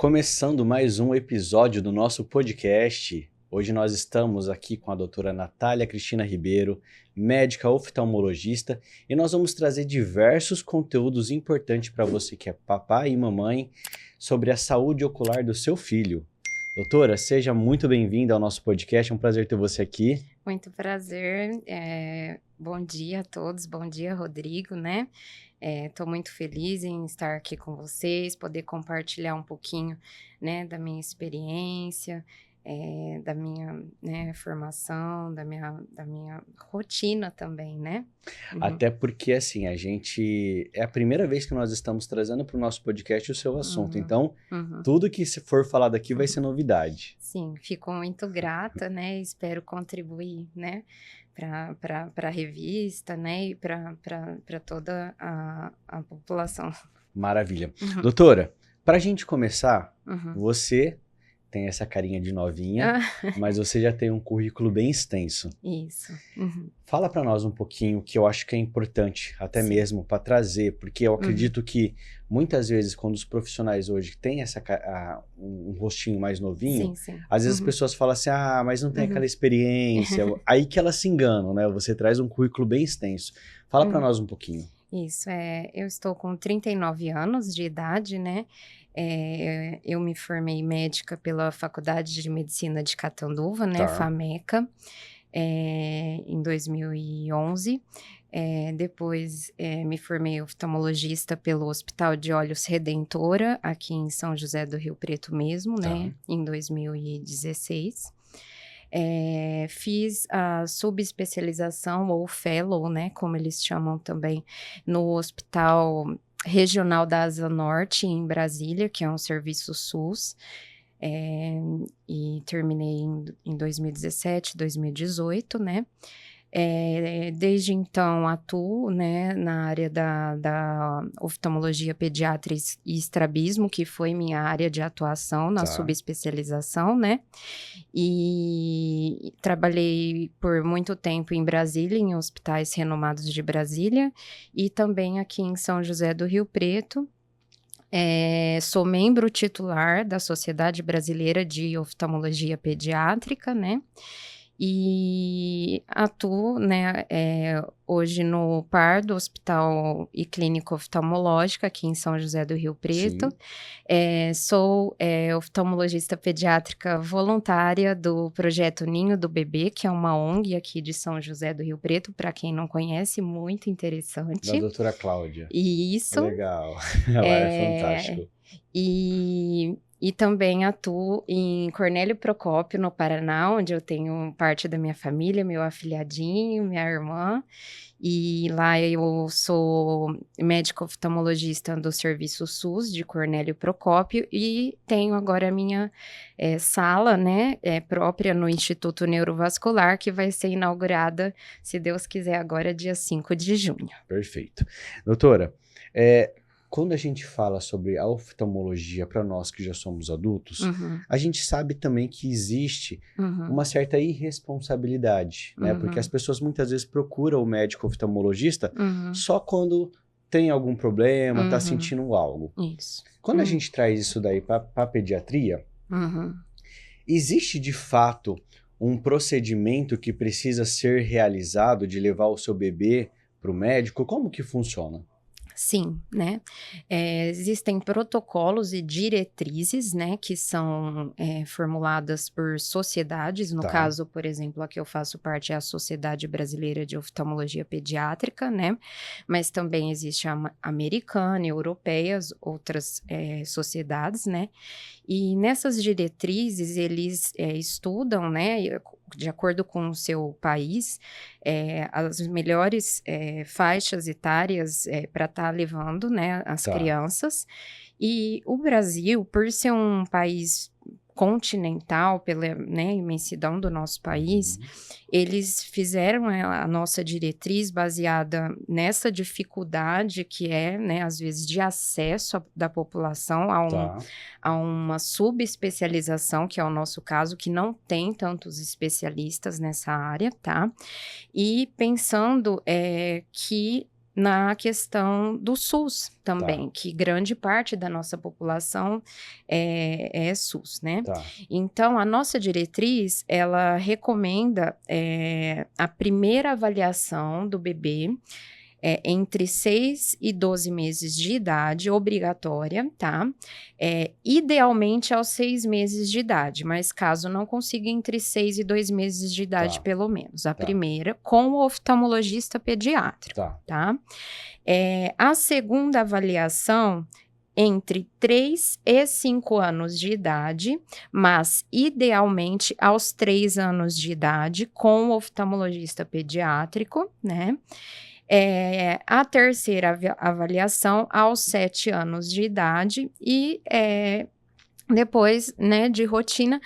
Começando mais um episódio do nosso podcast. Hoje nós estamos aqui com a doutora Natália Cristina Ribeiro, médica oftalmologista, e nós vamos trazer diversos conteúdos importantes para você que é papai e mamãe sobre a saúde ocular do seu filho. Doutora, seja muito bem-vinda ao nosso podcast, é um prazer ter você aqui. Muito prazer, bom dia a todos, bom dia Rodrigo, né? Estou muito feliz em estar aqui com vocês, poder compartilhar um pouquinho, né, da minha experiência, da minha, né, formação, da minha rotina também, né? Uhum. Até porque, assim, é a primeira vez que nós estamos trazendo para o nosso podcast o seu assunto, então tudo que se for falado aqui vai ser novidade. Sim, fico muito grata, né? Espero contribuir, né, para a revista, né, e para toda a população. Maravilha. Doutora, para a gente começar, Uhum. você tem essa carinha de novinha, mas você já tem um currículo bem extenso. Isso. Uhum. Fala para nós um pouquinho, que eu acho que é importante, até Sim. mesmo para trazer, porque eu acredito que muitas vezes quando os profissionais hoje têm um rostinho mais novinho, Sim. às vezes as pessoas falam assim, mas não tem aquela experiência, aí que elas se enganam, né? Você traz um currículo bem extenso. Fala para nós um pouquinho. Isso, eu estou com 39 anos de idade, né? Eu me formei médica pela Faculdade de Medicina de Catanduva, né? Tá. FAMECA, em 2011. Depois me formei oftalmologista pelo Hospital de Olhos Redentora, aqui em São José do Rio Preto mesmo, né? Em 2016. Fiz a subespecialização ou fellow, né, como eles chamam também, no Hospital Regional da Asa Norte, em Brasília, que é um serviço SUS, e terminei em 2017, 2018, né. Desde então atuo, né, na área da oftalmologia pediátrica e estrabismo, que foi minha área de atuação na subespecialização, né, e trabalhei por muito tempo em Brasília, em hospitais renomados de Brasília, e também aqui em São José do Rio Preto. Sou membro titular da Sociedade Brasileira de Oftalmologia Pediátrica, né, e atuo, né, hoje no PAR do Hospital e Clínica Oftalmológica, aqui em São José do Rio Preto. Sou oftalmologista pediátrica voluntária do Projeto Ninho do Bebê, que é uma ONG aqui de São José do Rio Preto, para quem não conhece, muito interessante. Da doutora Cláudia. Isso. Legal, ela é fantástico. E também atuo em Cornélio Procópio, no Paraná, onde eu tenho parte da minha família, meu afilhadinho, minha irmã, e lá eu sou médica oftalmologista do serviço SUS de Cornélio Procópio e tenho agora a minha sala, né, própria no Instituto Neurovascular, que vai ser inaugurada, se Deus quiser, agora dia 5 de junho. Perfeito. Doutora, quando a gente fala sobre a oftalmologia para nós que já somos adultos, a gente sabe também que existe uma certa irresponsabilidade, né? Porque as pessoas muitas vezes procuram o médico oftalmologista só quando tem algum problema, tá sentindo algo. Isso. Quando a gente traz isso daí para a pediatria, existe de fato um procedimento que precisa ser realizado de levar o seu bebê para o médico? Como que funciona? Sim, né, existem protocolos e diretrizes, né, que são formuladas por sociedades, no caso, por exemplo, a que eu faço parte é a Sociedade Brasileira de Oftalmologia Pediátrica, né, mas também existe a americana, europeias, outras sociedades, né, e nessas diretrizes eles estudam, né, de acordo com o seu país, as melhores faixas etárias para estar levando, né, as crianças. E o Brasil, por ser um país continental, pela, né, imensidão do nosso país, eles fizeram a nossa diretriz baseada nessa dificuldade que é, né, às vezes, de acesso da população a uma subespecialização, que é o nosso caso, que não tem tantos especialistas nessa área, tá? E pensando que na questão do SUS também, que grande parte da nossa população é SUS, né? Então, a nossa diretriz, ela recomenda a primeira avaliação do bebê entre 6 e 12 meses de idade, obrigatória, tá? Idealmente aos 6 meses de idade, mas caso não consiga, entre 6 e 2 meses de idade, pelo menos. A primeira, com o oftalmologista pediátrico, tá? A segunda avaliação, entre 3 e 5 anos de idade, mas idealmente aos 3 anos de idade, com o oftalmologista pediátrico, né? A terceira avaliação aos 7 anos de idade e depois, né, de rotina.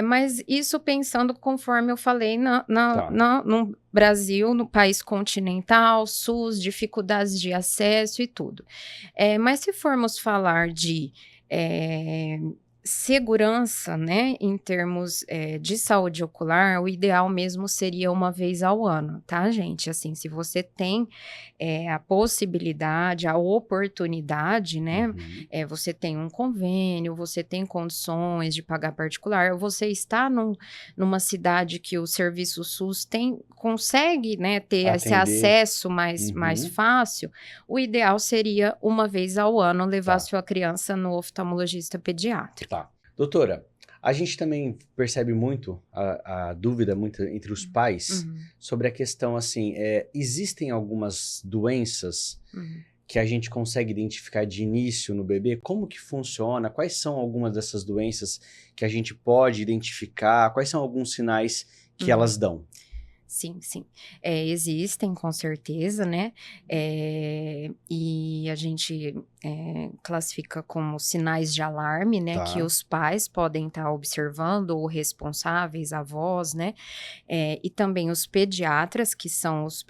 Mas isso pensando conforme eu falei no Brasil, no país continental, SUS, dificuldades de acesso e tudo. Mas se formos falar de segurança, né, em termos de saúde ocular, o ideal mesmo seria uma vez ao ano, tá, gente? Assim, se você tem a possibilidade, a oportunidade, né, você tem um convênio, você tem condições de pagar particular, você está numa cidade que o serviço SUS consegue, né, ter esse acesso mais fácil, o ideal seria uma vez ao ano levar sua criança no oftalmologista pediátrico. Doutora, a gente também percebe muito a dúvida muito entre os pais sobre a questão assim, existem algumas doenças que a gente consegue identificar de início no bebê? Como que funciona? Quais são algumas dessas doenças que a gente pode identificar? Quais são alguns sinais que elas dão? Sim. Existem, com certeza, né? E a gente classifica como sinais de alarme, né? Que os pais podem estar observando, ou responsáveis, avós, né? E também os pediatras, que são os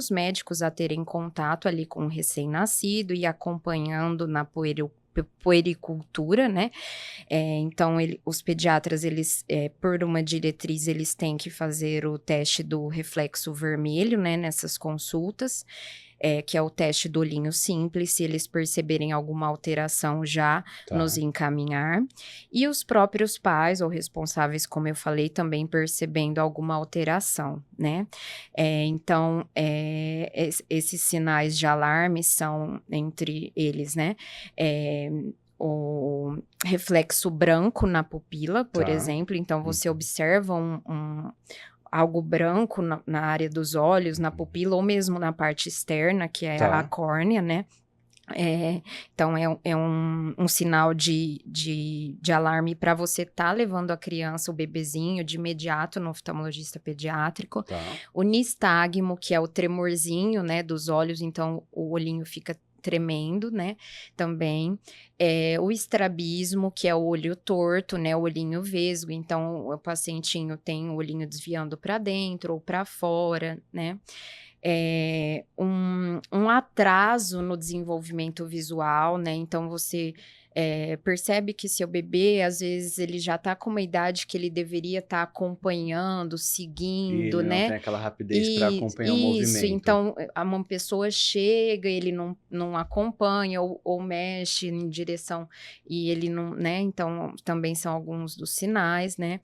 médicos a terem contato ali com o recém-nascido e acompanhando na puericultura, né? Então, os pediatras, eles, por uma diretriz, eles têm que fazer o teste do reflexo vermelho, né? Nessas consultas, que é o teste do olhinho simples, se eles perceberem alguma alteração já nos encaminhar. E os próprios pais ou responsáveis, como eu falei, também percebendo alguma alteração, né? Então, esses sinais de alarme são entre eles, né? O reflexo branco na pupila, por exemplo. Então, você observa algo branco na área dos olhos, na pupila, ou mesmo na parte externa, que é a córnea, né? Então, é um sinal de alarme para você estar levando a criança, o bebezinho, de imediato no oftalmologista pediátrico. O nistagmo, que é o tremorzinho, né, dos olhos, então o olhinho fica tremendo, né, também. O estrabismo, que é o olho torto, né, o olhinho vesgo, então o pacientinho tem o olhinho desviando para dentro ou para fora, né. Um atraso no desenvolvimento visual, né, então você percebe que seu bebê, às vezes, ele já tá com uma idade que ele deveria estar acompanhando, seguindo, ele né. não tem aquela rapidez para acompanhar o movimento. Então, uma pessoa chega, ele não acompanha ou mexe em direção e ele não, né, então também são alguns dos sinais, né.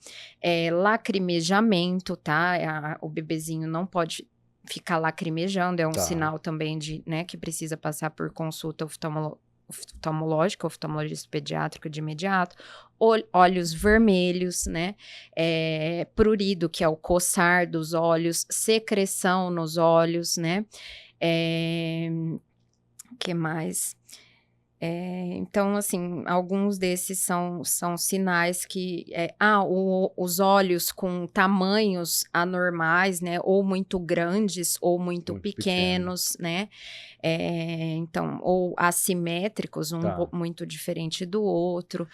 Lacrimejamento, tá, o bebezinho não pode ficar lacrimejando, é um sinal também né, que precisa passar por consulta oftalmológica, oftalmologista pediátrico de imediato. Olhos vermelhos, né, prurido, que é o coçar dos olhos, secreção nos olhos, né, que mais? Então, assim, alguns desses são sinais que... os olhos com tamanhos anormais, né? Ou muito grandes ou muito pequenos, né? Então, ou assimétricos, muito diferente do outro.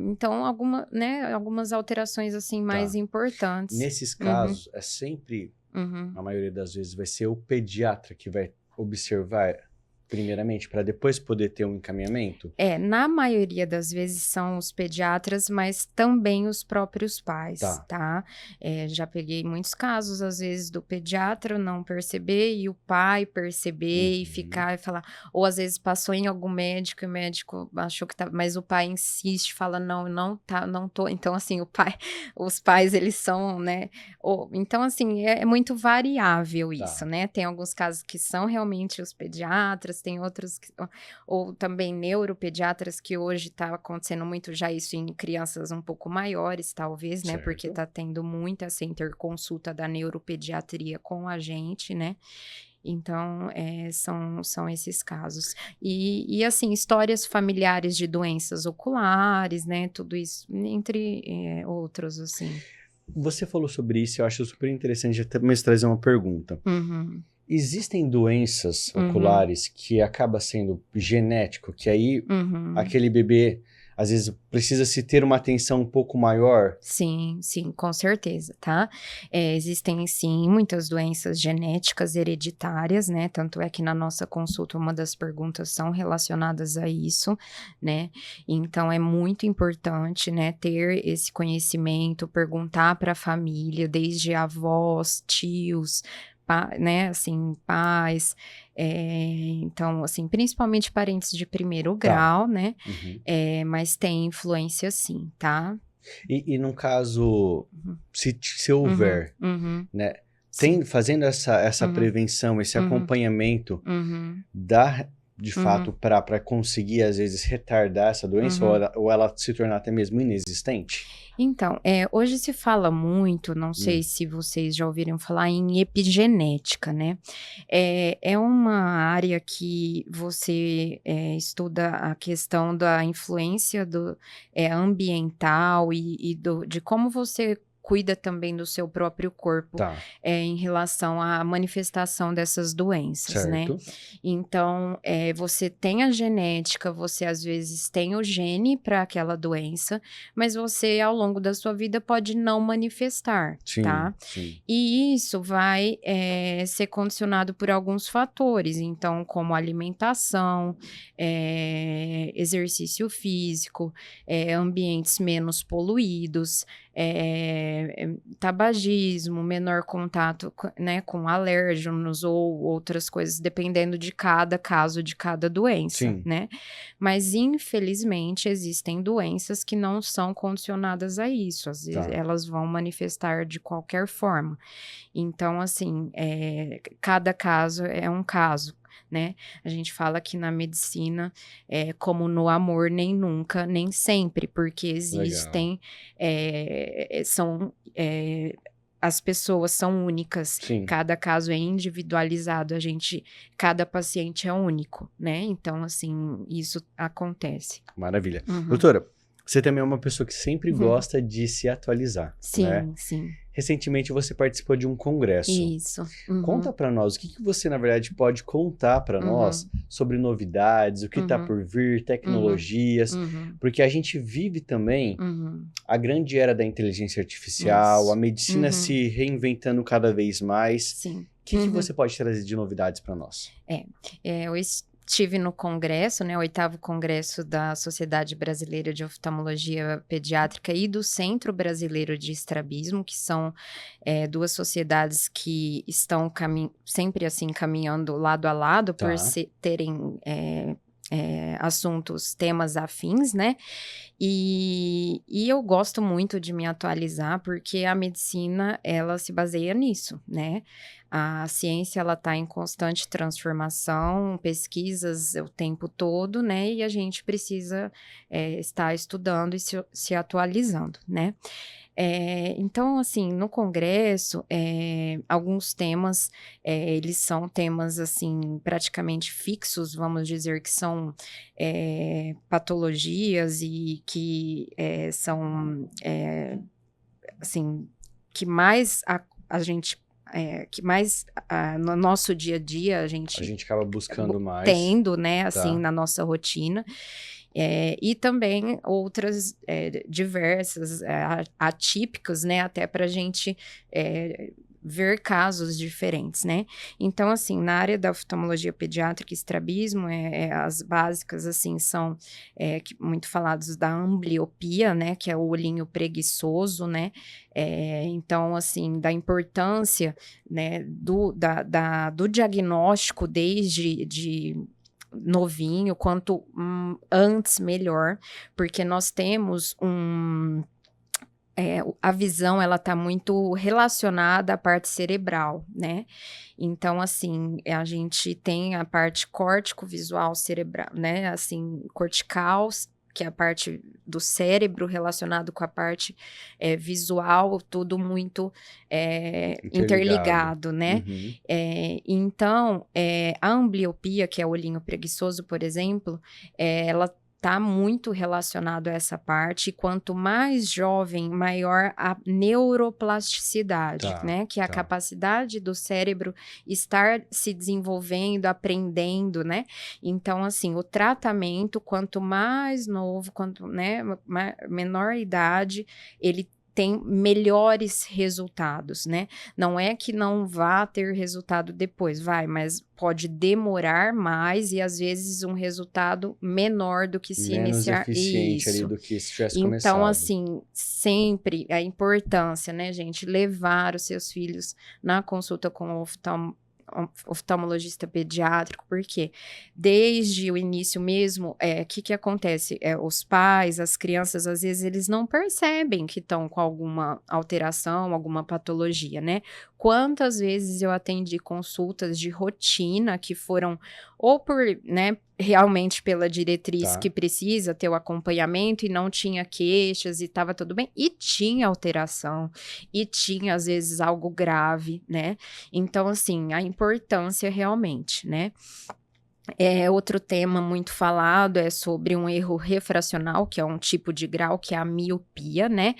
Então, algumas alterações, assim, mais importantes. Nesses casos, é sempre, na maioria das vezes, vai ser o pediatra que vai observar primeiramente, para depois poder ter um encaminhamento? Na maioria das vezes são os pediatras, mas também os próprios pais, tá? Já peguei muitos casos, às vezes, do pediatra não perceber e o pai perceber e ficar e falar. Ou às vezes passou em algum médico e o médico achou que tá, mas o pai insiste, fala, não tá, não tô. Então, assim, os pais, eles são, né? Então, assim, é muito variável isso, né? Tem alguns casos que são realmente os pediatras, tem outros ou também neuropediatras, que hoje está acontecendo muito já isso em crianças um pouco maiores, talvez, né? Porque está tendo muita essa interconsulta da neuropediatria com a gente, né? Então, são esses casos. E, assim, histórias familiares de doenças oculares, né? Tudo isso, entre outros, assim. Você falou sobre isso, eu acho super interessante até mesmo trazer uma pergunta. Existem doenças oculares que acaba sendo genético, que aí aquele bebê, às vezes, precisa se ter uma atenção um pouco maior? Sim, com certeza, tá? Existem, sim, muitas doenças genéticas hereditárias, né? Tanto é que na nossa consulta uma das perguntas são relacionadas a isso, né? Então, é muito importante, né, ter esse conhecimento, perguntar para a família, desde avós, tios, né, assim, pais, então, assim, principalmente parentes de primeiro grau, né, mas tem influência sim, tá? E no caso, se houver, né, fazendo essa prevenção, esse acompanhamento, dá de fato para conseguir, às vezes, retardar essa doença ou ela se tornar até mesmo inexistente? Então, hoje se fala muito, não sei se vocês já ouviram falar em epigenética, né? É uma área que você estuda a questão da influência ambiental e de como você cuida também do seu próprio corpo em relação à manifestação dessas doenças, né? Então, você tem a genética, você às vezes tem o gene para aquela doença, mas você, ao longo da sua vida, pode não manifestar, tá? E isso vai ser condicionado por alguns fatores, então, como alimentação, exercício físico, ambientes menos poluídos, tabagismo, menor contato, né, com alérgenos ou outras coisas, dependendo de cada caso, de cada doença, né? Mas, infelizmente, existem doenças que não são condicionadas a isso, às vezes elas vão manifestar de qualquer forma. Então, assim, cada caso é um caso, né? A gente fala que na medicina, como no amor, nem nunca, nem sempre, porque existem, as pessoas são únicas, cada caso é individualizado, cada paciente é único, né? Então, assim, isso acontece. Maravilha. Doutora, você também é uma pessoa que sempre gosta de se atualizar, né? Sim. Recentemente você participou de um congresso. Isso. Conta para nós, o que você, na verdade, pode contar para nós sobre novidades, o que está por vir, tecnologias, porque a gente vive também a grande era da inteligência artificial, a medicina se reinventando cada vez mais. O que você pode trazer de novidades para nós? Eu estive no congresso, né, o 8º congresso da Sociedade Brasileira de Oftalmologia Pediátrica e do Centro Brasileiro de Estrabismo, que são duas sociedades que estão sempre assim caminhando lado a lado por terem assuntos, temas afins, né? E eu gosto muito de me atualizar porque a medicina, ela se baseia nisso, né? A ciência, ela está em constante transformação, pesquisas o tempo todo, né? E a gente precisa estar estudando e se atualizando, né? Então, assim, no congresso, alguns temas, eles são temas, assim, praticamente fixos, vamos dizer, que são patologias e que são, assim, que mais a gente que mais no nosso dia a dia a gente acaba buscando mais. Tendo, né, assim, na nossa rotina. E também outras diversas, atípicas, né, até para a gente ver casos diferentes, né? Então, assim, na área da oftalmologia pediátrica, estrabismo, as básicas, assim, são muito falados da ambliopia, né? Que é o olhinho preguiçoso, né? Então, assim, da importância, né, do diagnóstico desde novinho, quanto antes melhor, porque nós temos a visão, ela tá muito relacionada à parte cerebral, né? Então, assim, a gente tem a parte córtico-visual cerebral, né? Assim, cortical, que é a parte do cérebro relacionado com a parte visual, tudo muito interligado, né? Uhum. Então, a ambliopia, que é o olhinho preguiçoso, por exemplo, ela está muito relacionado a essa parte, e quanto mais jovem, maior a neuroplasticidade, né? Que é a capacidade do cérebro estar se desenvolvendo, aprendendo, né? Então, assim, o tratamento, quanto mais novo, quanto, né, menor a idade, ele tem melhores resultados, né? Não é que não vá ter resultado depois, vai, mas pode demorar mais e às vezes um resultado menor do que se menos iniciar. eficiente ali Isso. do que se tivesse Então, começado. assim, sempre a importância, né, gente, levar os seus filhos na consulta com o oftalmologista pediátrico, porque desde o início mesmo, que acontece? Os pais, as crianças, às vezes, eles não percebem que estão com alguma alteração, alguma patologia, né? Quantas vezes eu atendi consultas de rotina que foram ou por, né, realmente pela diretriz que precisa ter o acompanhamento e não tinha queixas e estava tudo bem, e tinha alteração, e tinha às vezes algo grave, né? Então, assim, a importância realmente, né? Outro tema muito falado é sobre um erro refracional, que é um tipo de grau, que é a miopia, né?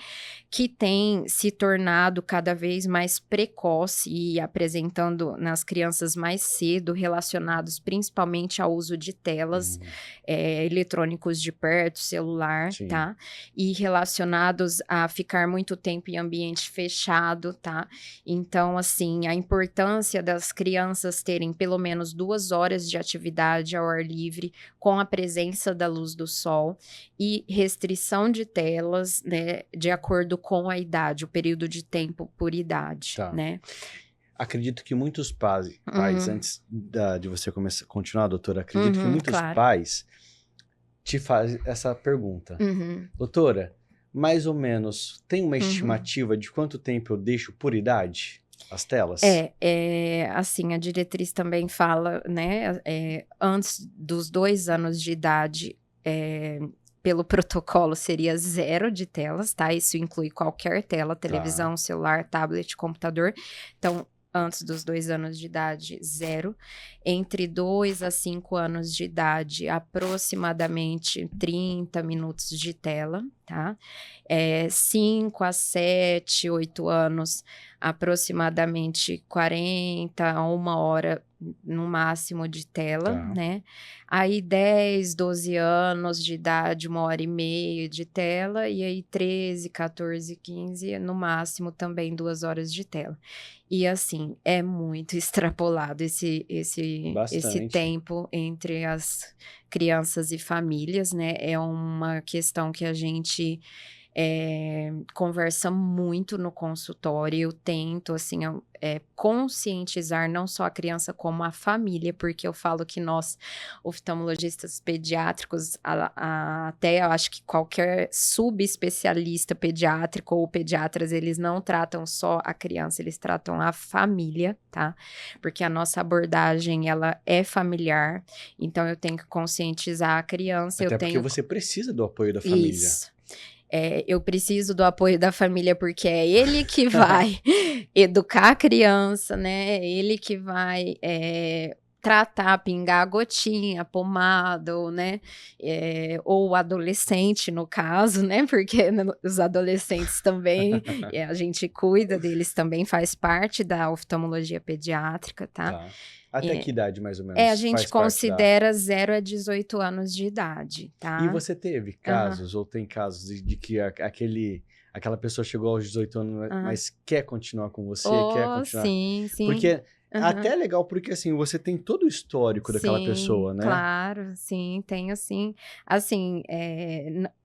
Que tem se tornado cada vez mais precoce e apresentando nas crianças mais cedo, relacionados principalmente ao uso de telas eletrônicos de perto, celular, tá? E relacionados a ficar muito tempo em ambiente fechado, tá? Então, assim, a importância das crianças terem pelo menos 2 horas de atividade ao ar livre, com a presença da luz do sol e restrição de telas, né, de acordo com a idade, o período de tempo por idade, né? Acredito que muitos pais antes de você continuar, doutora, acredito que muitos pais te fazem essa pergunta. Doutora, mais ou menos, tem uma estimativa de quanto tempo eu deixo por idade? As telas? Assim, a diretriz também fala, né, antes dos 2 anos de idade, pelo protocolo seria 0 de telas, tá? Isso inclui qualquer tela, televisão, celular, tablet, computador. Então, antes dos 2 anos de idade, 0. Entre 2 a 5 anos de idade, aproximadamente 30 minutos de tela, tá? 5 a 7, 8 anos, aproximadamente 40 a 1 hora no máximo de tela, né? Aí 10, 12 anos de idade, 1 hora e meia de tela, e aí 13, 14, 15, no máximo também 2 horas de tela. E assim, é muito extrapolado esse tempo entre as crianças e famílias, né? É uma questão que a gente conversa muito no consultório. Eu tento, assim, conscientizar não só a criança como a família, porque eu falo que nós, oftalmologistas pediátricos, até eu acho que qualquer subespecialista pediátrico ou pediatras, eles não tratam só a criança, eles tratam a família, tá? Porque a nossa abordagem, ela é familiar, então eu tenho que conscientizar a criança. Até porque você precisa do apoio da família. Isso. Eu preciso do apoio da família, porque é ele que vai educar a criança, né? É ele que vai tratar, pingar a gotinha, pomada, ou, né? Ou o adolescente, no caso, né? Porque os adolescentes também, a gente cuida deles, também faz parte da oftalmologia pediátrica, tá? Até que idade, mais ou menos? A gente considera 0 a 18 anos de idade, tá? E você teve casos, ou tem casos de que aquela pessoa chegou aos 18 anos, mas quer continuar com você, quer Oh, continuar. sim, sim. Porque até é legal, porque assim, você tem todo o histórico daquela Sim, pessoa, né? claro, sim, tenho sim. Assim,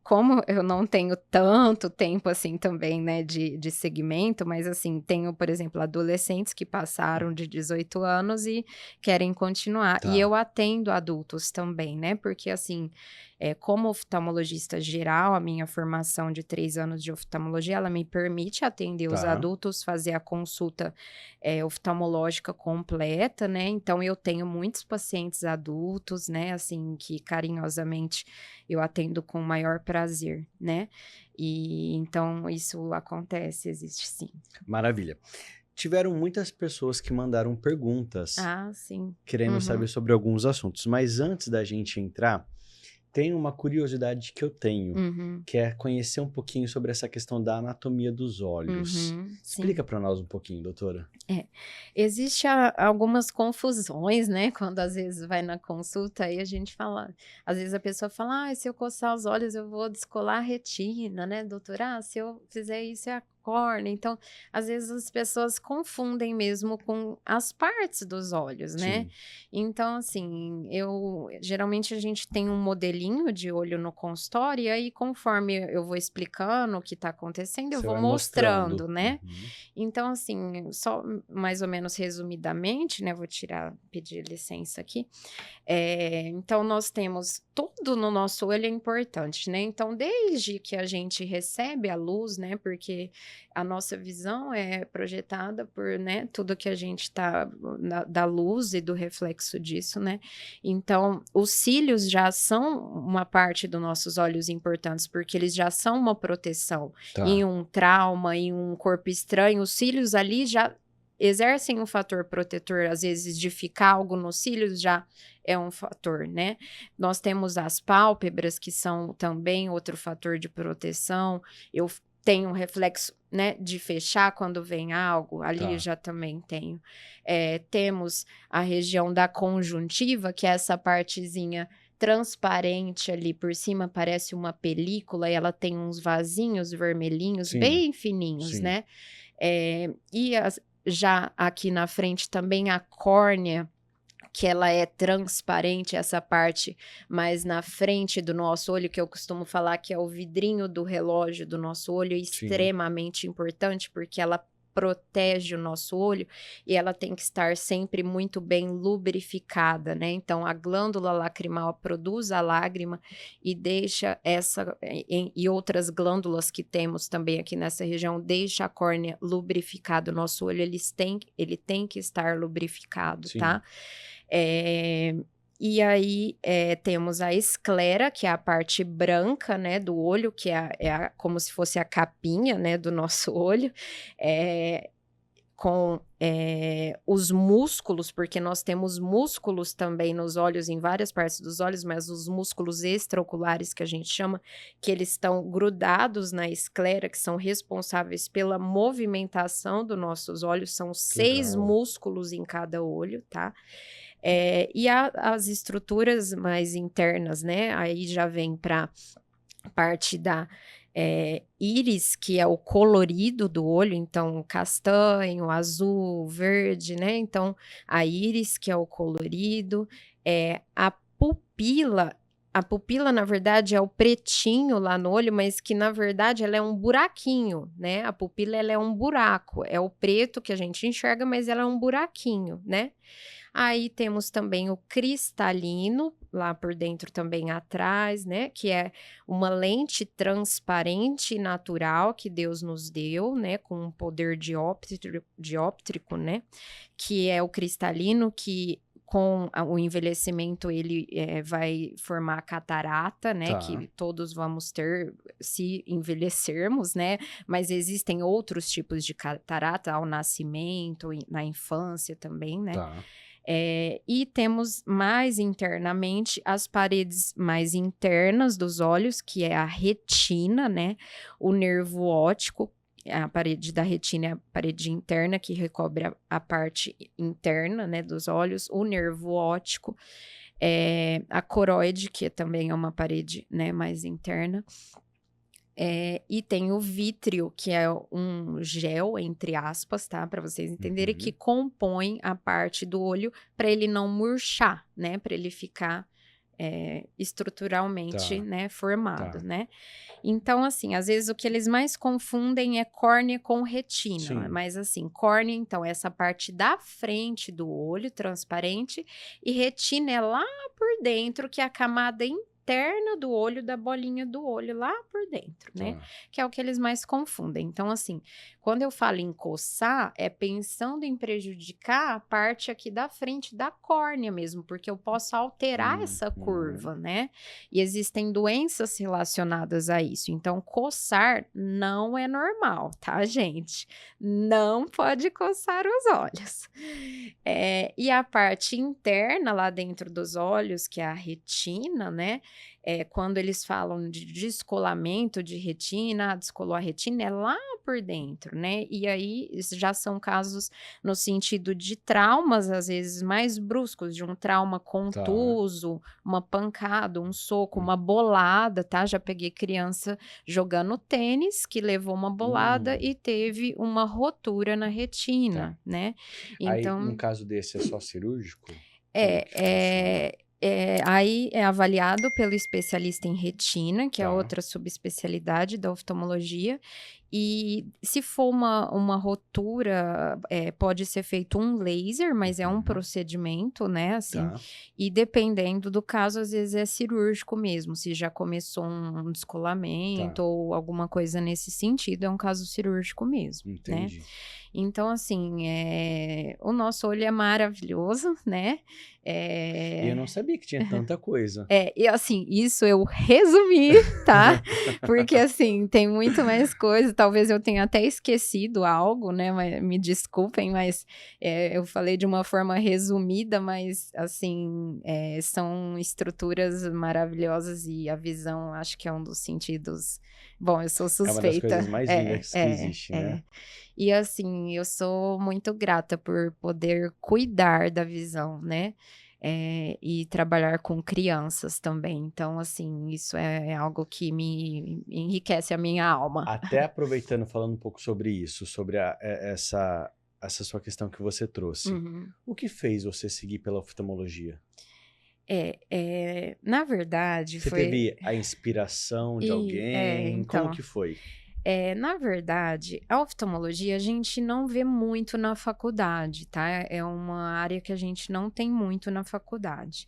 como eu não tenho tanto tempo assim também, né, de segmento, mas assim, tenho, por exemplo, adolescentes que passaram de 18 anos e querem continuar. E Tá, eu atendo adultos também, né, porque assim, como oftalmologista geral, a minha formação de 3 anos de oftalmologia, ela me permite atender os tá. adultos, fazer a consulta oftalmológica completa, né? Então eu tenho muitos pacientes adultos, né? Assim, que carinhosamente eu atendo com o maior prazer, né? E então isso acontece, existe sim. Maravilha. Tiveram muitas pessoas que mandaram perguntas Ah, sim. querendo Uhum, saber sobre alguns assuntos, mas antes da gente entrar, tem uma curiosidade que eu tenho, uhum, que é conhecer um pouquinho sobre essa questão da anatomia dos olhos. sim. Explica para nós um pouquinho, doutora. É, existe algumas confusões, né, quando às vezes vai na consulta e a gente fala, às vezes a pessoa fala, se eu coçar os olhos eu vou descolar a retina, né, doutora? Se eu fizer isso é a córnea. Então, às vezes as pessoas confundem mesmo com as partes dos olhos, né? Sim, Então, assim, geralmente a gente tem um modelinho de olho no consultório e aí conforme eu vou explicando o que está acontecendo, eu você vou vai mostrando. mostrando, né? Uhum. Então, assim, só mais ou menos resumidamente, né? Vou pedir licença aqui. Então, nós temos tudo no nosso olho é importante, né? Então, desde que a gente recebe a luz, né? Porque a nossa visão é projetada por, né? Tudo que a gente está da luz e do reflexo disso, né? Então, os cílios já são uma parte dos nossos olhos importantes, porque eles já são uma proteção. Em Tá, um trauma, em um corpo estranho, os cílios ali já exercem um fator protetor, às vezes de ficar algo nos cílios já é um fator, né? Nós temos as pálpebras, que são também outro fator de proteção. Eu tenho um reflexo, né, de fechar quando vem algo, ali eu tá. já também tenho. Temos a região da conjuntiva, que é essa partezinha transparente ali por cima, parece uma película, e ela tem uns vasinhos vermelhinhos Sim, bem fininhos, sim. né? Já aqui na frente também a córnea, que ela é transparente, essa parte mais na frente do nosso olho, que eu costumo falar que é o vidrinho do relógio do nosso olho, é Sim, extremamente importante, porque ela protege o nosso olho e ela tem que estar sempre muito bem lubrificada, né? Então, a glândula lacrimal produz a lágrima e deixa e outras glândulas que temos também aqui nessa região, deixa a córnea lubrificada. O nosso olho, ele tem que estar lubrificado, sim. tá? Eh, e aí, temos a esclera, que é a parte branca, né, do olho, que como se fosse a capinha, né, do nosso olho, eh, com os músculos, porque nós temos músculos também nos olhos, em várias partes dos olhos, mas os músculos extraoculares, que a gente chama, que eles estão grudados na esclera, que são responsáveis pela movimentação dos nossos olhos, são Que 6 legal. músculos em cada olho, tá? E as estruturas mais internas, né? Aí já vem para parte da íris, que é o colorido do olho, então castanho, azul, verde, né? Então a íris, que é o colorido, a pupila. A pupila, na verdade, é o pretinho lá no olho, mas que, na verdade, ela é um buraquinho, né? A pupila, ela é um buraco. É o preto que a gente enxerga, mas ela é um buraquinho, né? Aí temos também o cristalino, lá por dentro também atrás, né, que é uma lente transparente natural que Deus nos deu, né, com um poder dióptrico, né, que é o cristalino que o envelhecimento ele vai formar catarata, né, Tá, que todos vamos ter se envelhecermos, né, mas existem outros tipos de catarata ao nascimento, na infância também, né. tá. E temos mais internamente as paredes mais internas dos olhos, que é a retina, né? O nervo óptico, a parede da retina é a parede interna que recobre a parte interna, né, dos olhos. O nervo óptico, a coroide, que também é uma parede, né, mais interna. E tem o vítreo, que é um gel, entre aspas, tá? Para vocês entenderem, que compõe a parte do olho para ele não murchar, né? Para ele ficar estruturalmente, né, formado, né? Então, assim, às vezes o que eles mais confundem é córnea com retina. Sim. Mas, assim, córnea, então, é essa parte da frente do olho, transparente, e retina é lá por dentro, que é a camada interna do olho, da bolinha do olho, lá por dentro, né? Que é o que eles mais confundem. Então, assim, quando eu falo em coçar, é pensando em prejudicar a parte aqui da frente da córnea mesmo, porque eu posso alterar essa curva, né? E existem doenças relacionadas a isso. Então, coçar não é normal, tá, gente? Não pode coçar os olhos. E a parte interna, lá dentro dos olhos, que é a retina, né? Quando eles falam de descolamento de retina, descolou a retina, é lá por dentro, né? E aí já são casos no sentido de traumas, às vezes mais bruscos, de um trauma contuso, uma pancada, um soco, uma bolada, tá? Já peguei criança jogando tênis que levou uma bolada e teve uma rotura na retina, né? Então, aí, no caso desse, é só cirúrgico? Aí é avaliado pelo especialista em retina, que é outra subespecialidade da oftalmologia, e se for uma rotura, pode ser feito um laser, mas é um procedimento, né, assim, e dependendo do caso, às vezes é cirúrgico mesmo, se já começou um descolamento ou alguma coisa nesse sentido, é um caso cirúrgico mesmo, né? Então, assim, o nosso olho é maravilhoso, né? E eu não sabia que tinha tanta coisa. E assim, isso eu resumi, tá? Porque, assim, tem muito mais coisa. Talvez eu tenha até esquecido algo, né? Mas, me desculpem, mas eu falei de uma forma resumida, mas, assim, são estruturas maravilhosas e a visão, acho que é um dos sentidos... Bom, eu sou suspeita. É uma das coisas mais lindas que existe, né? E assim, eu sou muito grata por poder cuidar da visão, né? E trabalhar com crianças também. Então, assim, isso é algo que me enriquece a minha alma. Até aproveitando, falando um pouco sobre isso, sobre essa sua questão que você trouxe. O que fez você seguir pela oftalmologia? Na verdade, você teve a inspiração de alguém? Então, como que foi? Na verdade, a oftalmologia a gente não vê muito na faculdade, tá? É uma área que a gente não tem muito na faculdade.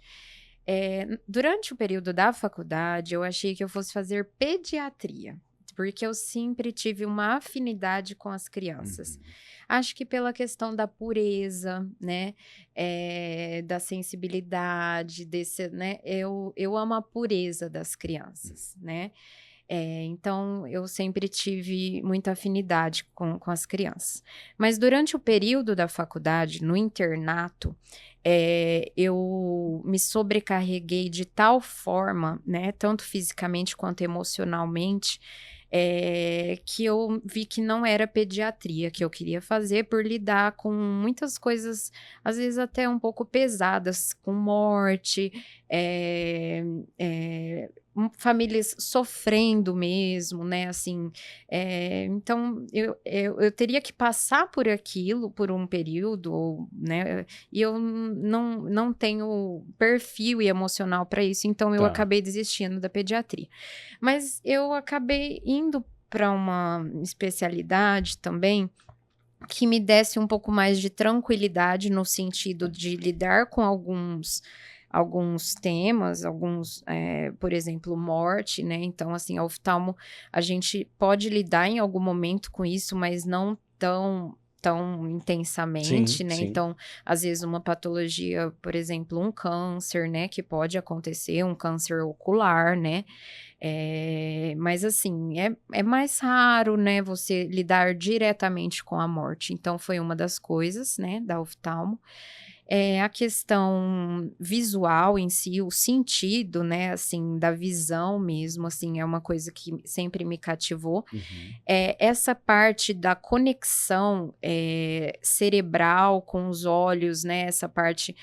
Durante o período da faculdade, eu achei que eu fosse fazer pediatria, porque eu sempre tive uma afinidade com as crianças. Acho que pela questão da pureza, né? Da sensibilidade, né? Eu amo a pureza das crianças, né? Então, eu sempre tive muita afinidade com as crianças. Mas durante o período da faculdade, no internato, eu me sobrecarreguei de tal forma, né, tanto fisicamente quanto emocionalmente, que eu vi que não era pediatria que eu queria fazer por lidar com muitas coisas, às vezes até um pouco pesadas, com morte, famílias sofrendo mesmo, né, assim, então eu teria que passar por aquilo por um período, né, e eu não tenho perfil emocional para isso, então eu acabei desistindo da pediatria. Mas eu acabei indo para uma especialidade também que me desse um pouco mais de tranquilidade no sentido de lidar com alguns temas, por exemplo, morte, né? Então, assim, a oftalmo, a gente pode lidar em algum momento com isso, mas não tão intensamente, né? Então, às vezes uma patologia, por exemplo, um câncer, né? Que pode acontecer, um câncer ocular, né? Mas assim, é mais raro, né? Você lidar diretamente com a morte. Então, foi uma das coisas, né? Da oftalmo. a questão visual em si, o sentido, né, assim, da visão mesmo, assim, é uma coisa que sempre me cativou. Uhum. Essa parte da conexão cerebral com os olhos, né, essa parte,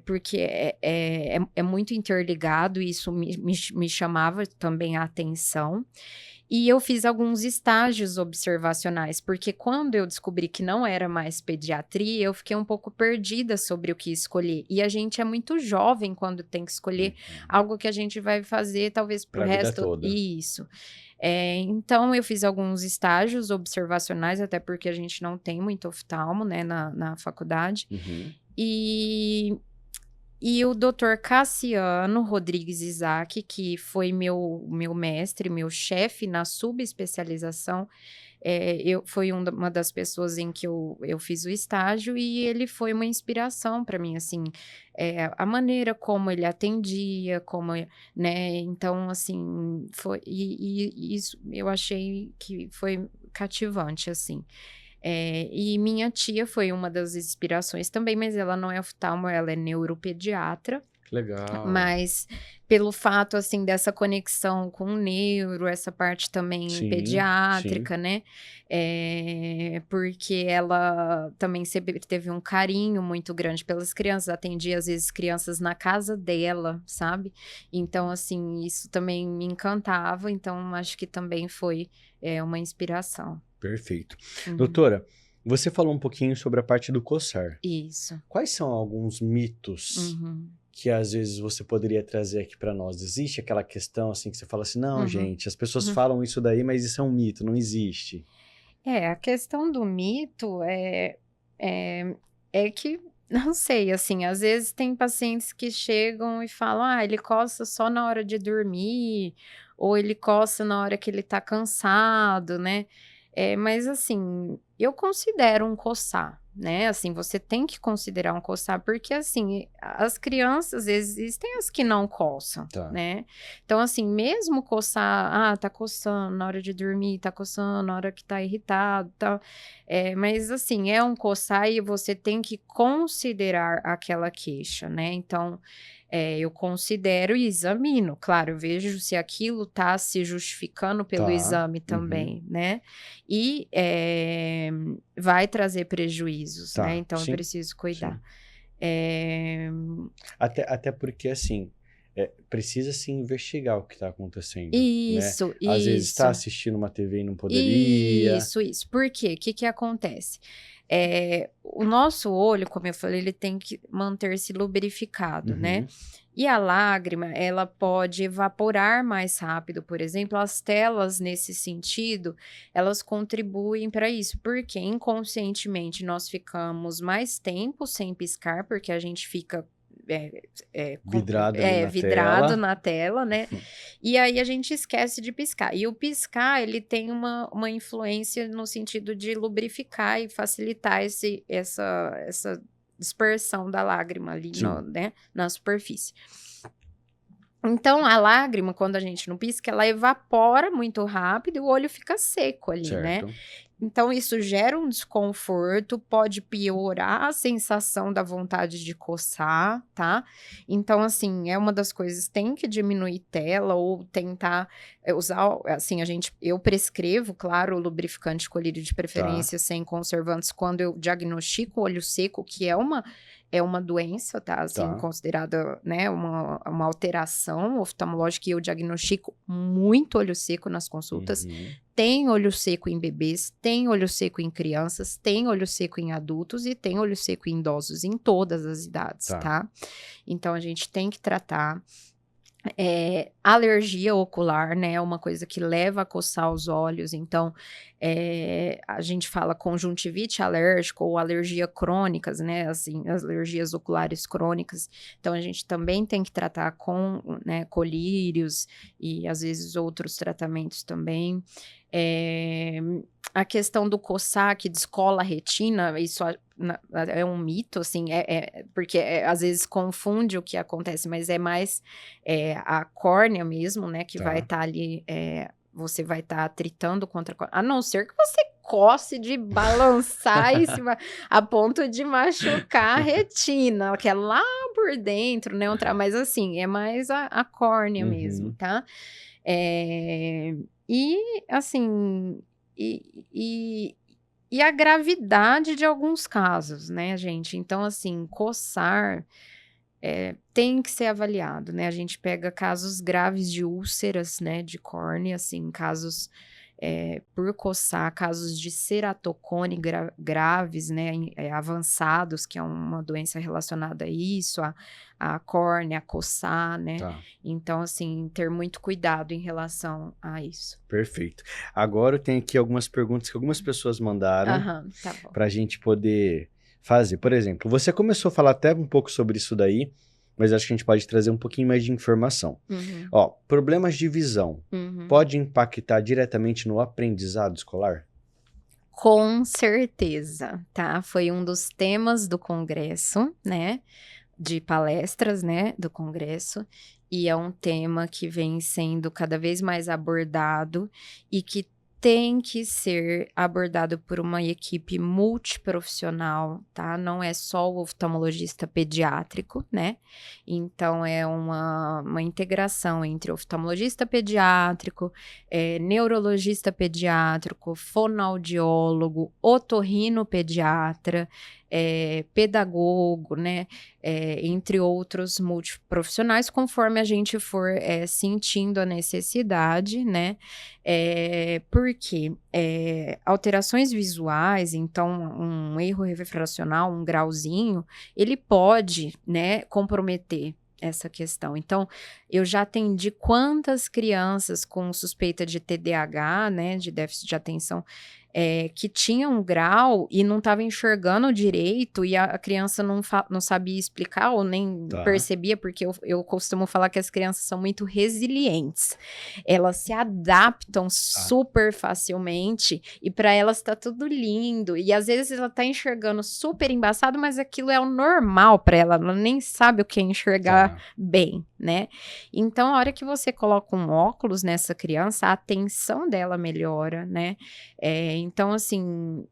porque é muito interligado e isso me chamava também a atenção. E eu fiz alguns estágios observacionais, porque quando eu descobri que não era mais pediatria, eu fiquei um pouco perdida sobre o que escolher. E a gente é muito jovem quando tem que escolher algo que a gente vai fazer talvez pro Pra vida resto. toda. Isso. Então eu fiz alguns estágios observacionais, até porque a gente não tem muito oftalmo, né, na faculdade. Uhum. E o doutor Cassiano Rodrigues Isaac, que foi meu mestre, meu chefe na subespecialização, foi uma das pessoas em que eu fiz o estágio e ele foi uma inspiração para mim, assim, a maneira como ele atendia, como, né, então, assim, foi, e isso eu achei que foi cativante, assim. E minha tia foi uma das inspirações também, mas ela não é oftalmo, ela é neuropediatra. Que legal. Mas pelo fato, assim, dessa conexão com o neuro, essa parte também Sim, pediátrica, né? Porque ela também sempre teve um carinho muito grande pelas crianças, atendia às vezes crianças na casa dela, sabe? Então, assim, isso também me encantava, então acho que também foi uma inspiração. Perfeito. Uhum. Doutora, você falou um pouquinho sobre a parte do coçar. Isso. Quais são alguns mitos Uhum. que às vezes você poderia trazer aqui para nós? Existe aquela questão assim que você fala assim, não, Uhum. gente, as pessoas falam isso daí, mas isso é um mito, não existe. A questão do mito é que, não sei, assim, às vezes tem pacientes que chegam e falam, ele coça só na hora de dormir, ou ele coça na hora que ele tá cansado, né? Mas assim, eu considero um coçar, né? Assim, você tem que considerar um coçar, porque assim, as crianças, existem as que não coçam, Tá. né? Então, assim, mesmo coçar, tá coçando na hora de dormir, tá coçando na hora que tá irritado, tal. Mas assim, é um coçar e você tem que considerar aquela queixa, né? Então, eu considero e examino, claro, eu vejo se aquilo tá se justificando pelo Tá. exame também, né? E vai trazer prejuízos, Tá, né? Então, sim, eu preciso cuidar. sim. Até porque, assim, precisa se investigar o que está acontecendo, né? Isso, Às vezes está isso. assistindo uma TV e não poderia. Isso. Por quê? O que acontece? O nosso olho, como eu falei, ele tem que manter-se lubrificado, né? Uhum. E a lágrima, ela pode evaporar mais rápido, por exemplo, as telas nesse sentido, elas contribuem para isso, porque inconscientemente nós ficamos mais tempo sem piscar, porque a gente fica Vidrado ali na vidrado tela. na tela, né? E aí a gente esquece de piscar. E o piscar, ele tem uma influência no sentido de lubrificar e facilitar essa dispersão da lágrima ali né, na superfície. Então, a lágrima, quando a gente não pisca, ela evapora muito rápido e o olho fica seco ali, né? Certo. Então, isso gera um desconforto, pode piorar a sensação da vontade de coçar, tá? Então, assim, é uma das coisas, tem que diminuir tela ou tentar usar, assim, eu prescrevo, claro, o lubrificante colírio de preferência sem conservantes quando eu diagnostico o olho seco, que é uma doença, tá? Assim, considerada, né, uma alteração oftalmológica, e eu diagnostico muito olho seco nas consultas. Uhum. Tem olho seco em bebês, tem olho seco em crianças, tem olho seco em adultos e tem olho seco em idosos, em todas as idades, tá? Então, a gente tem que tratar. Alergia ocular, né, é uma coisa que leva a coçar os olhos, então a gente fala conjuntivite alérgica ou alergia crônicas, né, assim, as alergias oculares crônicas, então a gente também tem que tratar com, né, colírios e às vezes outros tratamentos também. A questão do coçar que descola a retina, isso é um mito, assim, porque às vezes confunde o que acontece, mas é mais a córnea mesmo, né, que vai estar ali, você vai estar atritando contra a córnea, a não ser que você precoce de balançar em cima, a ponto de machucar a retina, que é lá por dentro, né? Mas assim, é mais a córnea mesmo, tá? E assim, e a gravidade de alguns casos, né, gente? Então, assim, coçar tem que ser avaliado, né? A gente pega casos graves de úlceras, né, de córnea, assim, casos por coçar, casos de ceratocone graves, né, avançados, que é uma doença relacionada a isso, a córnea, a coçar, né? Tá. Então, assim, ter muito cuidado em relação a isso. Perfeito. Agora eu tenho aqui algumas perguntas que algumas pessoas mandaram Tá bom. para a gente poder fazer. Por exemplo, você começou a falar até um pouco sobre isso daí, mas acho que a gente pode trazer um pouquinho mais de informação. Ó, problemas de visão pode impactar diretamente no aprendizado escolar? Com certeza, tá? Foi um dos temas do congresso, né? De palestras, né? Do congresso. E é um tema que vem sendo cada vez mais abordado e que tem que ser abordado por uma equipe multiprofissional, tá? Não é só o oftalmologista pediátrico, né? Então, é uma integração entre oftalmologista pediátrico, neurologista pediátrico, fonoaudiólogo, otorrinopediatra, pedagogo, né? Entre outros multiprofissionais, conforme a gente for sentindo a necessidade, né? Porque alterações visuais, então um erro refracional, um grauzinho, ele pode, né, comprometer essa questão. Então, eu já atendi quantas crianças com suspeita de TDAH, né, de déficit de atenção, que tinham um grau e não estava enxergando direito e a criança não sabia explicar ou nem percebia, porque eu costumo falar que as crianças são muito resilientes. Elas se adaptam super facilmente e para elas está tudo lindo. E às vezes ela está enxergando super embaçado, mas aquilo é o normal para ela. Ela nem sabe o que é enxergar bem, né? Então, a hora que você coloca um óculos nessa criança, a atenção dela melhora, né? Então, assim,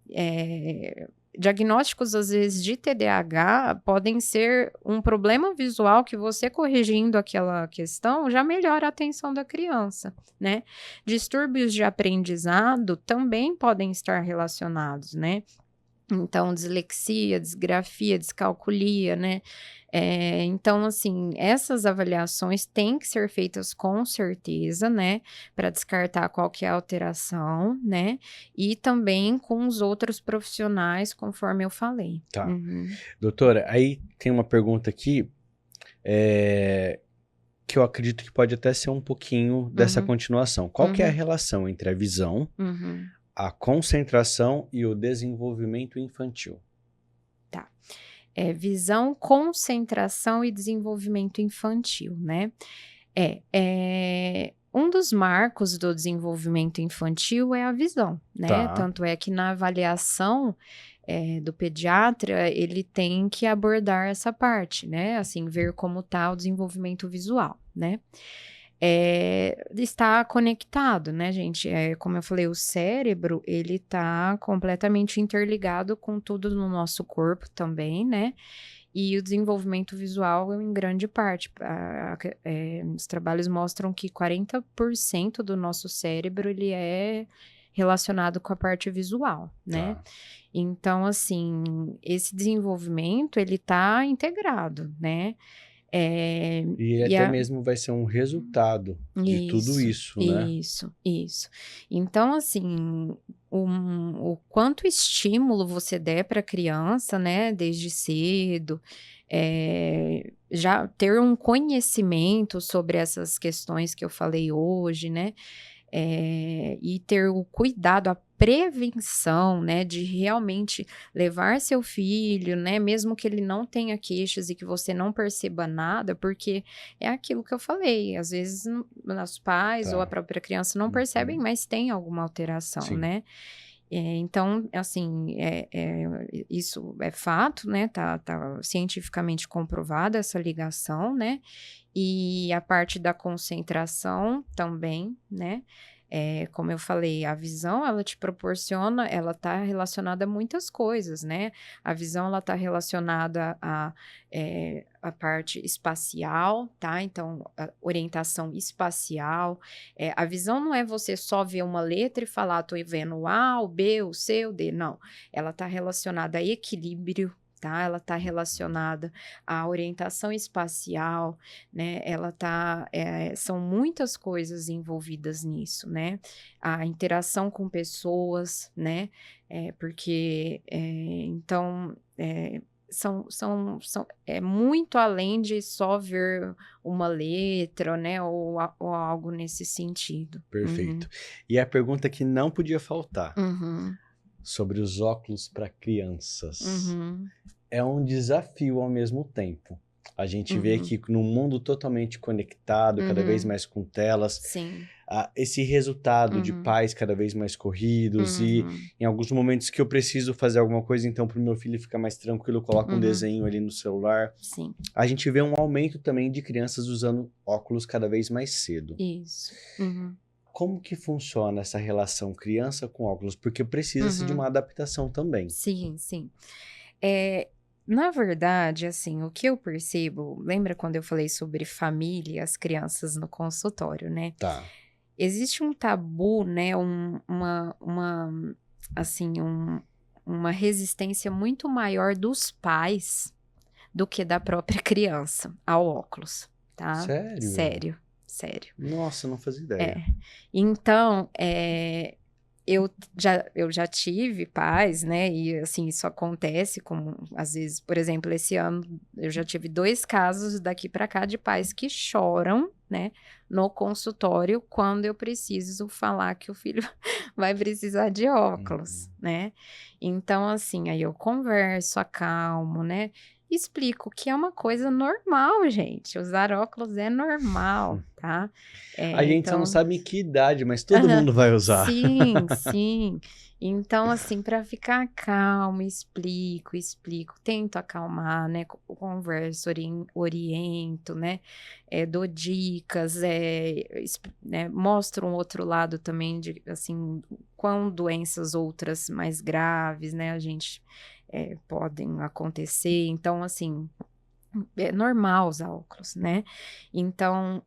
diagnósticos, às vezes, de TDAH podem ser um problema visual que você corrigindo aquela questão já melhora a atenção da criança, né? Distúrbios de aprendizado também podem estar relacionados, né? Então, dislexia, disgrafia, descalculia, né? Então, assim, essas avaliações têm que ser feitas com certeza, né? Para descartar qualquer alteração, né? E também com os outros profissionais, conforme eu falei. Tá. Doutora, aí tem uma pergunta aqui, que eu acredito que pode até ser um pouquinho dessa continuação. Qual que é a relação entre a visão, a concentração e o desenvolvimento infantil? Tá. Visão, concentração e desenvolvimento infantil, né? Um dos marcos do desenvolvimento infantil é a visão, né? Tanto é que na avaliação do pediatra, ele tem que abordar essa parte, né? Assim, ver como está o desenvolvimento visual, né? Está conectado, né, gente? Como eu falei, o cérebro, ele está completamente interligado com tudo no nosso corpo também, né? E o desenvolvimento visual, em grande parte, os trabalhos mostram que 40% do nosso cérebro, ele é relacionado com a parte visual, né? Então, assim, esse desenvolvimento, ele está integrado, né? E até mesmo vai ser um resultado de tudo isso, né? Isso. Então, assim, o quanto estímulo você der para a criança, né, desde cedo, já ter um conhecimento sobre essas questões que eu falei hoje, né? E ter o cuidado, a prevenção, né, de realmente levar seu filho, né, mesmo que ele não tenha queixas e que você não perceba nada, porque é aquilo que eu falei, às vezes os pais ou a própria criança não percebem, mas tem alguma alteração, né? Então, assim, isso é fato, né? Tá cientificamente comprovada essa ligação, né? E a parte da concentração também, né? Como eu falei, a visão, ela te proporciona, ela está relacionada a muitas coisas, né? A visão, ela está relacionada a parte espacial, tá? Então, a orientação espacial. A visão não é você só ver uma letra e falar, tô vendo o A, o B, o C, o D. Não, ela está relacionada a equilíbrio, tá? Ela está relacionada à orientação espacial, né? São muitas coisas envolvidas nisso, né? A interação com pessoas, né? Então, é muito além de só ver uma letra, né? Ou algo nesse sentido. Perfeito. E a pergunta que não podia faltar, Uhum. sobre os óculos para crianças. Uhum. É um desafio ao mesmo tempo. A gente vê que num mundo totalmente conectado, cada vez mais com telas, Sim. esse resultado de pais cada vez mais corridos e em alguns momentos que eu preciso fazer alguma coisa, então para o meu filho ficar mais tranquilo, eu coloco um desenho ali no celular. Sim. A gente vê um aumento também de crianças usando óculos cada vez mais cedo. Isso. Como que funciona essa relação criança com óculos? Porque precisa-se de uma adaptação também. Sim, sim. Na verdade, assim, o que eu percebo, lembra quando eu falei sobre família e as crianças no consultório, né? Tá. Existe um tabu, né? Uma resistência muito maior dos pais do que da própria criança ao óculos, tá? Sério? Sério. Nossa, não fazia ideia. Então, eu já tive pais, né? E assim, isso acontece como às vezes, por exemplo, esse ano eu já tive 2 casos daqui para cá de pais que choram, né, no consultório quando eu preciso falar que o filho vai precisar de óculos, né? Então, assim, aí eu converso, acalmo, né? Explico que é uma coisa normal, gente. Usar óculos é normal, tá? A gente só não sabe em que idade, mas todo mundo vai usar. Sim, sim. Então, assim, para ficar calmo, explico, tento acalmar, né? Converso, oriento, né? Dou dicas, né? Mostro um outro lado também de, assim, quão doenças outras mais graves, né? Podem acontecer. Então, assim, é normal usar óculos, né? Então,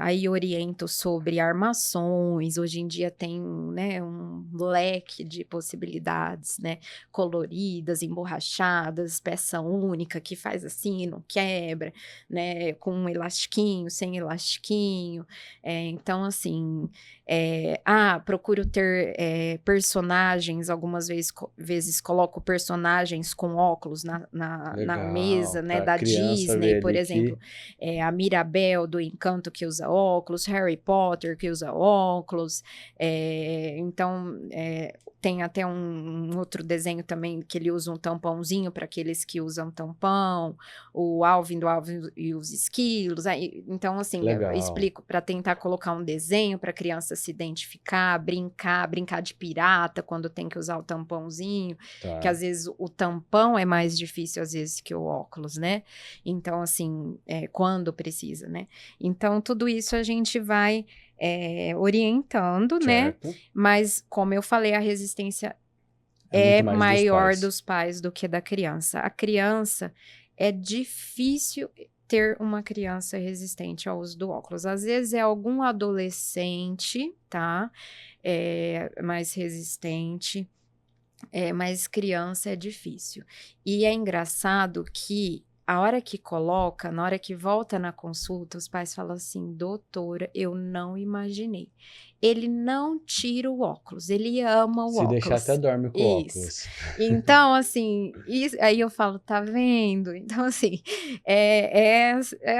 aí oriento sobre armações. Hoje em dia tem, né, um leque de possibilidades, né? Coloridas, emborrachadas, peça única que faz assim e não quebra, né? Com um elastiquinho, sem elastiquinho. Então, assim, procuro ter personagens. Algumas vezes coloco personagens com óculos na mesa, né? Da Disney, por exemplo, a Mirabel do Encanto que usa óculos, Harry Potter que usa óculos, então tem até um outro desenho também que ele usa um tampãozinho para aqueles que usam tampão, o Alvin do Alvin e os Esquilos. Então, assim, eu explico para tentar colocar um desenho para a criança se identificar, brincar de pirata quando tem que usar o tampãozinho, que às vezes o tampão é mais difícil às vezes que o óculos, né? Então, assim, quando precisa, né? Então, tudo isso a gente vai orientando, né? Mas, como eu falei, a resistência é maior dos pais do que da criança. A criança, é difícil ter uma criança resistente ao uso do óculos. Às vezes é algum adolescente, tá? Mais resistente, mas criança é difícil. E é engraçado que a hora que coloca, na hora que volta na consulta, os pais falam assim: doutora, eu não imaginei. Ele não tira o óculos, ele ama o óculos. Se deixar até dorme com o óculos. Então, assim, aí eu falo, tá vendo? Então, assim,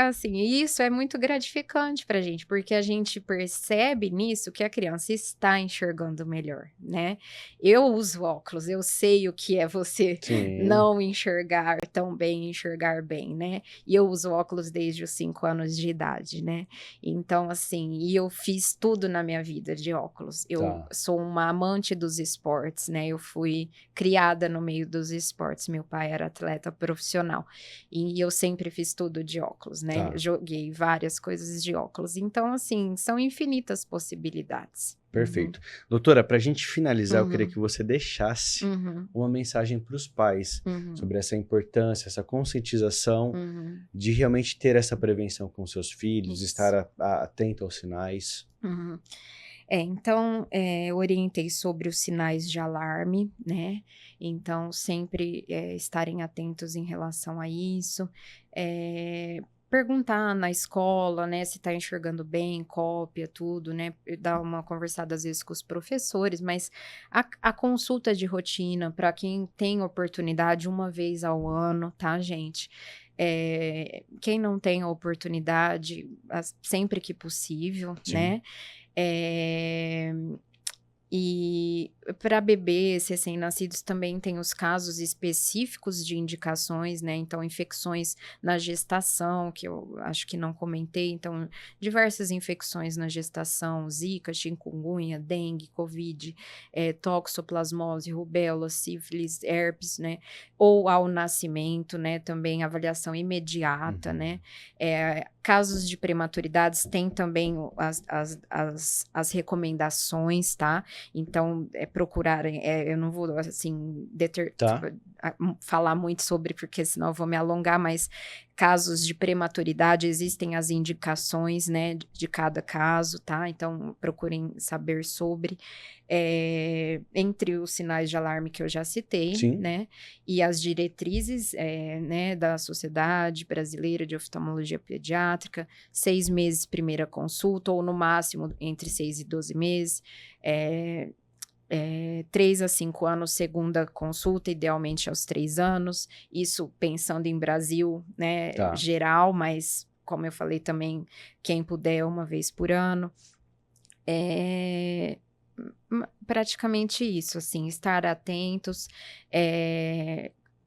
assim, isso é muito gratificante pra gente, porque a gente percebe nisso que a criança está enxergando melhor, né? Eu uso óculos, eu sei o que é você não enxergar tão bem, enxergar bem, né? E eu uso óculos desde os 5 anos de idade, né? Então, assim, e eu fiz tudo na minha vida de óculos. Eu sou uma amante dos esportes, né? Eu fui criada no meio dos esportes. Meu pai era atleta profissional e eu sempre fiz tudo de óculos, né? Joguei várias coisas de óculos. Então, assim, são infinitas possibilidades. perfeito. Doutora, para a gente finalizar, eu queria Uhum. que você deixasse uma mensagem para os pais sobre essa importância, essa conscientização de realmente ter essa prevenção com seus filhos, Isso. estar atento aos sinais. Então, eu orientei sobre os sinais de alarme, né? Então, sempre estarem atentos em relação a isso. Perguntar na escola, né, se tá enxergando bem, cópia, tudo, né? Dar uma conversada às vezes com os professores, mas a consulta de rotina, para quem tem oportunidade, uma vez ao ano, tá, gente? Quem não tem a oportunidade, sempre que possível, Sim. né? E para bebês recém-nascidos também tem os casos específicos de indicações, né? Então, infecções na gestação, que eu acho que não comentei. Então, diversas infecções na gestação, zika, chikungunya, dengue, covid, toxoplasmose, rubéola, sífilis, herpes, né? Ou ao nascimento, né? Também avaliação imediata, né? Casos de prematuridades tem também as recomendações, tá? Então, procurarem, eu não vou, assim, Tá. falar muito sobre, porque senão eu vou me alongar, mas casos de prematuridade, existem as indicações, né, de cada caso, tá? Então, procurem saber sobre. Entre os sinais de alarme que eu já citei, Sim. né, e as diretrizes, né, da Sociedade Brasileira de Oftalmologia Pediátrica, 6 meses primeira consulta, ou no máximo entre 6 e 12 meses, 3 a 5 anos, segunda consulta, idealmente aos 3 anos, isso pensando em Brasil, né, Tá. geral, mas como eu falei também, quem puder uma vez por ano. Praticamente isso, assim, estar atentos,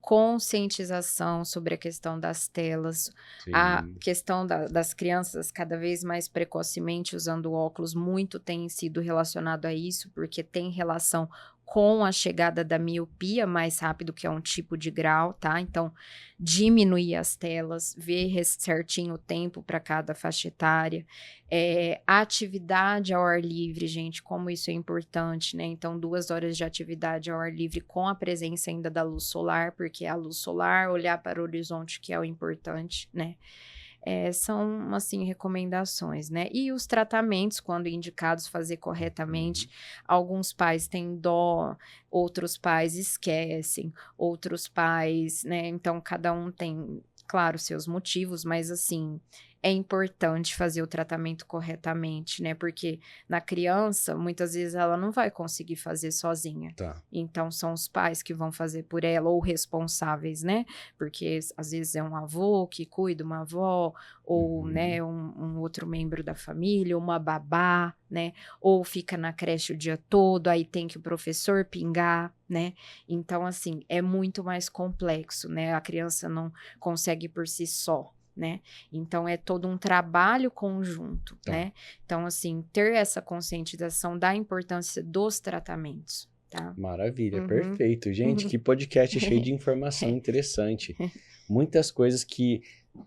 conscientização sobre a questão das telas, a Sim. questão das crianças cada vez mais precocemente usando óculos, muito tem sido relacionado a isso, porque tem relação com a chegada da miopia mais rápido, que é um tipo de grau, tá? Então, diminuir as telas, ver certinho o tempo para cada faixa etária. A atividade ao ar livre, gente, como isso é importante, né? Então, 2 horas de atividade ao ar livre com a presença ainda da luz solar, porque a luz solar, olhar para o horizonte, que é o importante, né? São, assim, recomendações, né? E os tratamentos, quando indicados, fazer corretamente. Alguns pais têm dó, outros pais esquecem, outros pais, né? Então, cada um tem, claro, seus motivos, mas, assim, é importante fazer o tratamento corretamente, né? Porque na criança, muitas vezes, ela não vai conseguir fazer sozinha. Tá. Então, são os pais que vão fazer por ela, ou responsáveis, né? Porque às vezes é um avô que cuida, uma avó, ou, né, um outro membro da família, uma babá, né? Ou fica na creche o dia todo, aí tem que o professor pingar, né? Então, assim, é muito mais complexo, né? A criança não consegue por si só, né? Então, é todo um trabalho conjunto, Tá. né? Então, assim, ter essa conscientização da importância dos tratamentos, tá? Maravilha, perfeito. Gente, que podcast cheio de informação interessante. Muitas coisas que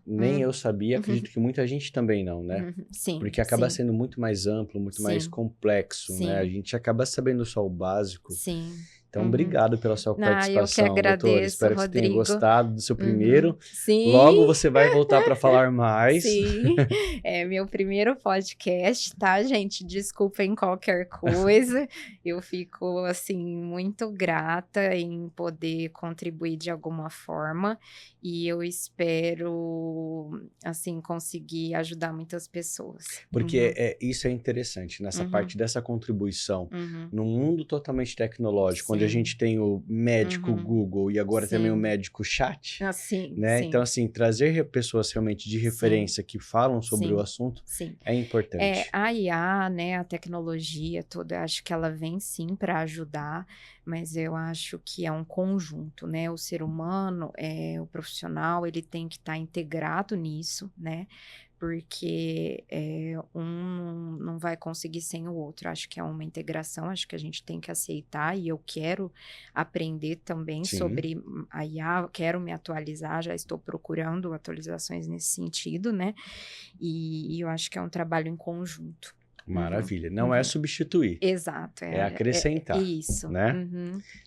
nem eu sabia, acredito que muita gente também não, né? Sim, Porque acaba sim, sendo muito mais amplo, muito mais sim, complexo, né? A sim, gente acaba sabendo só o básico. sim. Então, obrigado pela sua Eu que participação, doutor. agradeço, Espero que você tenha Rodrigo. gostado do seu primeiro. Sim, Logo você vai voltar para falar mais. sim. É meu primeiro podcast, tá, gente? Desculpem qualquer coisa. Eu fico, assim, muito grata em poder contribuir de alguma forma. E eu espero, assim, conseguir ajudar muitas pessoas. Porque isso é interessante, nessa parte dessa contribuição. Num mundo totalmente tecnológico, onde a Sim. gente tem o médico Google e agora também o Sim. médico chat, Sim, né? sim. Então, assim, trazer pessoas realmente de referência que falam sobre o assunto Sim. é importante. A IA, né, a tecnologia toda, eu acho que ela vem sim para ajudar, mas eu acho que é um conjunto, né? O ser humano, o profissional, ele tem que estar integrado nisso, né? Porque um não vai conseguir sem o outro. Acho que é uma integração, acho que a gente tem que aceitar, e eu quero aprender também Sim. sobre a IA, quero me atualizar, já estou procurando atualizações nesse sentido, né? E eu acho que é um trabalho em conjunto. Maravilha. Não é substituir. Exato. É acrescentar. Isso. Né?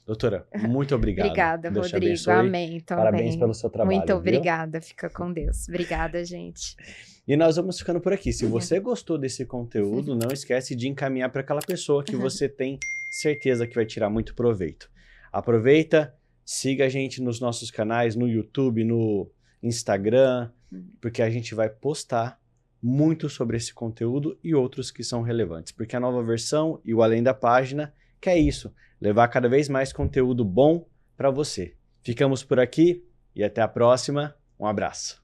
Doutora, muito obrigado. Obrigada, Deus te Rodrigo. abençoe. Amém. Também. Parabéns pelo seu trabalho. Muito obrigada. Fica com Deus. Obrigada, gente. E nós vamos ficando por aqui. Se você gostou desse conteúdo, não esquece de encaminhar para aquela pessoa que você tem certeza que vai tirar muito proveito. Aproveita, siga a gente nos nossos canais, no YouTube, no Instagram, porque a gente vai postar muito sobre esse conteúdo e outros que são relevantes. Porque a nova versão e o Além da Página quer isso, levar cada vez mais conteúdo bom para você. Ficamos por aqui e até a próxima. Um abraço.